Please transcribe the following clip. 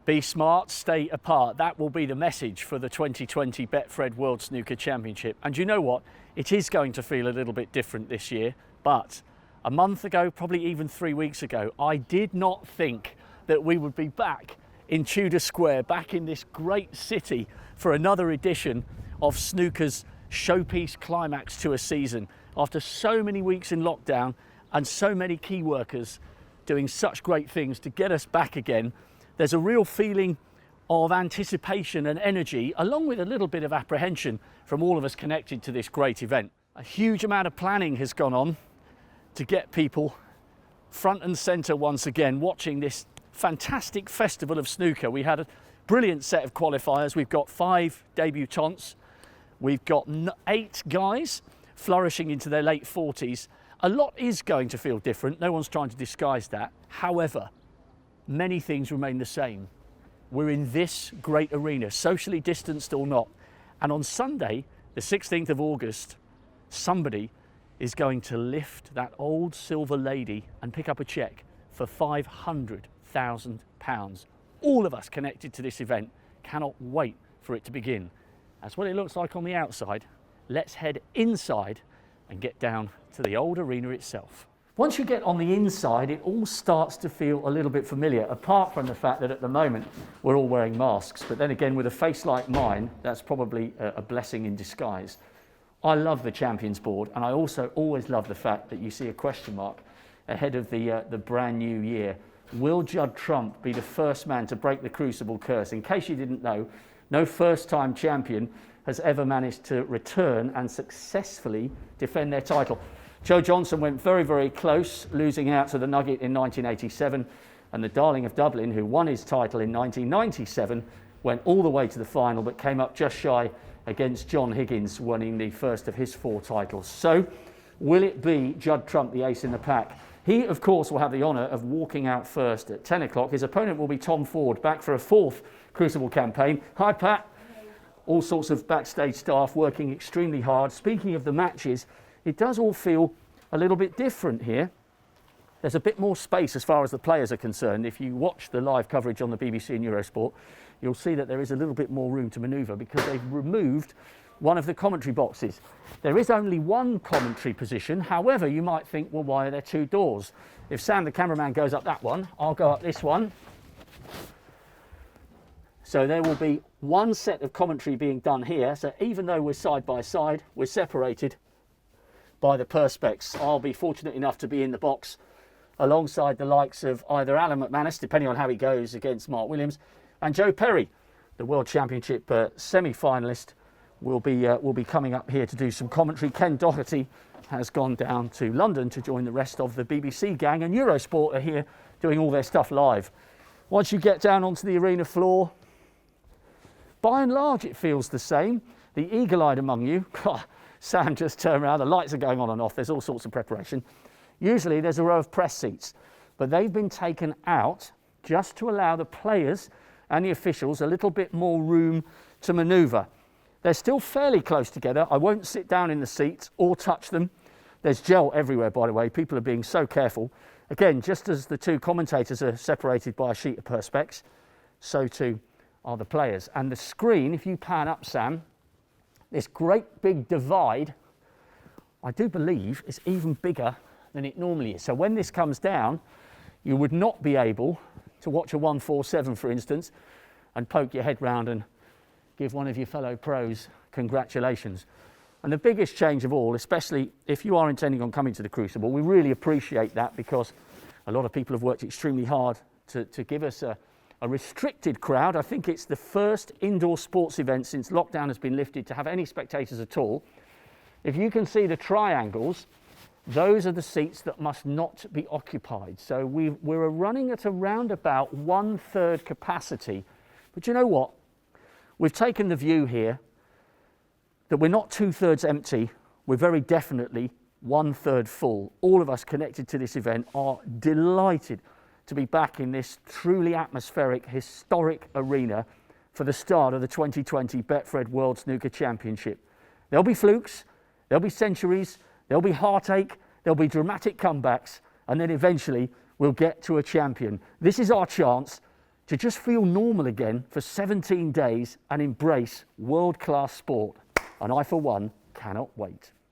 Be smart, stay apart. That will be the message for the 2020 Betfred World Snooker Championship. And you know what? It is going to feel a little bit different this year. But a month ago, probably even 3 weeks ago, I did not think that we would be back in Tudor Square, back in this great city for another edition of snooker's showpiece climax to a season. After so many weeks in lockdown and so many key workers doing such great things to get us back again, there's a real feeling of anticipation and energy, along with a little bit of apprehension from all of us connected to this great event. A huge amount of planning has gone on to get people front and centre once again, watching this fantastic festival of snooker. We had a brilliant set of qualifiers. We've got 5 debutantes. We've got 8 guys flourishing into their late 40s. A lot is going to feel different. No one's trying to disguise that. However, many things remain the same. We're in this great arena, socially distanced or not. And on Sunday, the 16th of August, somebody is going to lift that old silver lady and pick up a cheque for £500,000. All of us connected to this event cannot wait for it to begin. That's what it looks like on the outside. Let's head inside and get down to the old arena itself. Once you get on the inside, it all starts to feel a little bit familiar, apart from the fact that at the moment we're all wearing masks. But then again, with a face like mine, that's probably a blessing in disguise. I love the Champions Board, and I also always love the fact that you see a question mark ahead of the brand new year. Will Judd Trump be the first man to break the Crucible curse? In case you didn't know, no first-time champion has ever managed to return and successfully defend their title. Joe Johnson went very, very close, losing out to the Nugget in 1987, and the Darling of Dublin, who won his title in 1997, went all the way to the final, but came up just shy against John Higgins, winning the first of his 4 titles. So, will it be Judd Trump, the ace in the pack? He, of course, will have the honour of walking out first at 10 o'clock. His opponent will be Tom Ford, back for a 4th Crucible campaign. Hi, Pat. All sorts of backstage staff working extremely hard. Speaking of the matches, it does all feel a little bit different here. There's a bit more space as far as the players are concerned. If you watch the live coverage on the BBC and Eurosport, you'll see that there is a little bit more room to manoeuvre because they've removed one of the commentary boxes. There is only one commentary position. However, you might think, well, why are there 2 doors? If Sam, the cameraman, goes up that one, I'll go up this one. So there will be one set of commentary being done here. So even though we're side by side, we're separated by the perspex. I'll be fortunate enough to be in the box alongside the likes of either Alan McManus, depending on how he goes against Mark Williams, and Joe Perry, the World Championship semi-finalist, will be coming up here to do some commentary. Ken Doherty has gone down to London to join the rest of the BBC gang, and Eurosport are here doing all their stuff live. Once you get down onto the arena floor, by and large it feels the same. The eagle-eyed among you, Sam just turned around, the lights are going on and off, there's all sorts of preparation. Usually there's a row of press seats, but they've been taken out just to allow the players and the officials a little bit more room to manoeuvre. They're still fairly close together. I won't sit down in the seats or touch them. There's gel everywhere, by the way. People are being so careful. Again, just as the 2 commentators are separated by a sheet of perspex, so too are the players. And the screen, if you pan up, Sam, this great big divide, I do believe, is even bigger than it normally is. So when this comes down, you would not be able to watch a 147, for instance, and poke your head round and give one of your fellow pros congratulations. And the biggest change of all, especially if you are intending on coming to the Crucible, we really appreciate that because a lot of people have worked extremely hard to give us a restricted crowd. I think it's the first indoor sports event since lockdown has been lifted to have any spectators at all. If you can see the triangles, those are the seats that must not be occupied. So we're running at around about 1/3 capacity. But you know what? We've taken the view here that we're not 2/3 empty. We're very definitely 1/3 full. All of us connected to this event are delighted to be back in this truly atmospheric, historic arena for the start of the 2020 Betfred World Snooker Championship. There'll be flukes, there'll be centuries, there'll be heartache, there'll be dramatic comebacks, and then eventually we'll get to a champion. This is our chance. to just feel normal again for 17 days and embrace world-class sport. And I, for one, cannot wait.